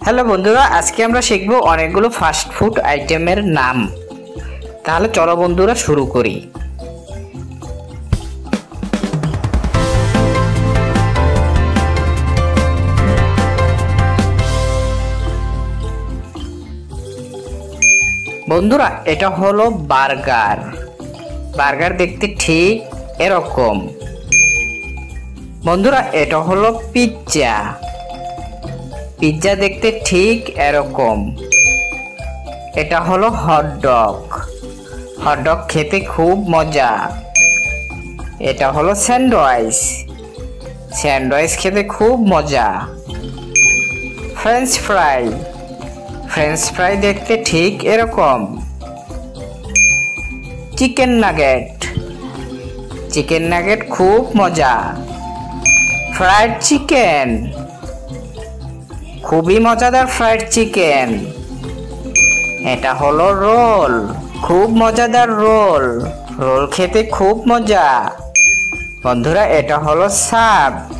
Hello বন্ধুরা, আজকে আমরা শিখব অনেকগুলো ফাস্ট ফুড আইটেমের নাম। তাহলে চলো বন্ধুরা শুরু করি। বন্ধুরা, এটা হলো বার্গার। বার্গার দেখতে ঠিক এরকম। বন্ধুরা, এটা হলো পিৎজা। পিৎজা দেখতে ঠিক এরকম। এটা হলো হটডগ। হটডগ খেতে খুব মজা। এটা হলো স্যান্ডউইচ। স্যান্ডউইচ খেতে খুব মজা। French fry. ফ্রেঞ্চ ফ্রাই দেখতে ঠিক এরকম। Chicken nugget. চিকেন নাগেট খুব মজা। Fried chicken. খুবই মজাদার ফ্রাইড চিকেন। এটা হলো রোল। খুব মজাদার রোল। রোল খেতে খুব মজা। বন্ধুরা, এটা হলো সাব।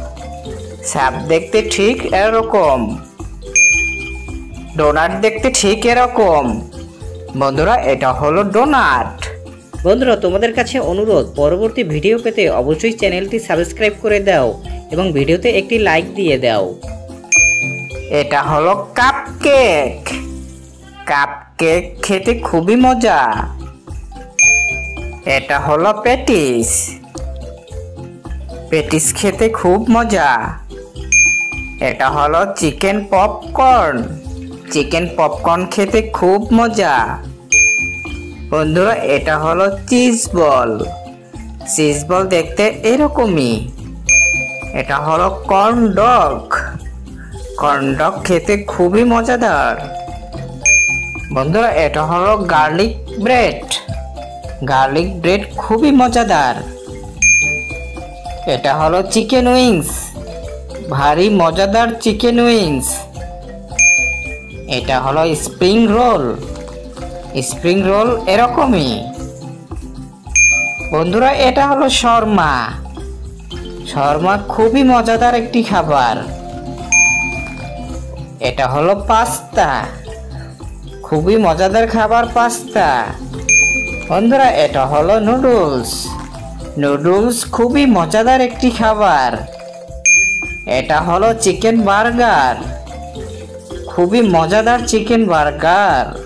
সাব দেখতে ঠিক এরকম। ডোনাট দেখতে ঠিক এরকম। বন্ধুরা, এটা হলো ডোনাট। বন্ধুরা, তোমাদের কাছে অনুরোধ, পরবর্তী ভিডিও পেতে অবশ্যই চ্যানেলটি সাবস্ক্রাইব করে দাও এবং ভিডিওতে একটি লাইক দিয়ে দাও। এটা হলো কাপকেক। কাপকেক খেতে খুবই মজা। এটা হলো প্যাটিস। প্যাটিস খেতে খুব মজা। এটা হলো চিকেন পপকর্ন। চিকেন পপকর্ন খেতে খুব মজা। বন্ধুরা, এটা হলো চিজ বল। চিজ বল দেখতে এরকমই। এটা হলো কর্ন ডগ। কর্ন ডগ খেতে খুবই মজাদার। বন্ধুরা, এটা হলো গার্লিক ব্রেড। গার্লিক ব্রেড খুবই মজাদার। এটা হলো চিকেন উইংস। ভারী মজাদার চিকেন উইংস। এটা হলো স্প্রিং রোল। স্প্রিং রোল এরকমই। বন্ধুরা, এটা হলো শর্মা। শর্মা খুবই মজাদার একটি খাবার। এটা হলো পাস্তা। খুবই মজাদার খাবার পাস্তা। বন্ধুরা, এটা হলো নুডলস। নুডলস খুবই মজাদার একটি খাবার। এটা হলো চিকেন বার্গার। খুবই মজাদার চিকেন বার্গার।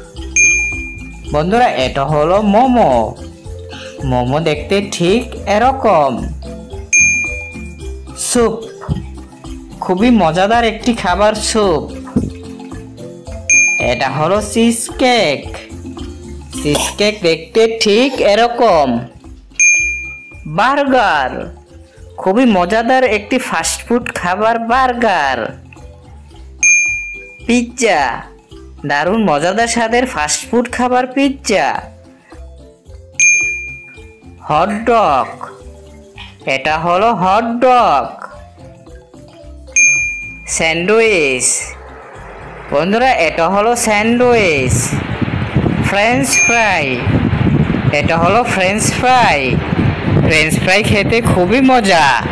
বন্ধুরা, এটা হলো মোমো। মোমো দেখতে ঠিক এরকম। স্যুপ। খুবই মজাদার একটি খাবার স্যুপ। এটা হলো চিজ কেক। চিজ কেক দেখতে ঠিক এরকম। বার্গার। খুবই মজাদার একটি ফাস্টফুড খাবার বার্গার। পিৎজা। দারুণ মজাদার স্বাদের ফাস্টফুড খাবার পিৎজা। হটডগ। এটা হলো হটডগ। স্যান্ডউইচ। বন্ধুরা, এটা হলো স্যান্ডউইচ। French fry. এটা হলো ফ্রেঞ্চ ফ্রাই। ফ্রেঞ্চ ফ্রাই খেতে খুবই মজা।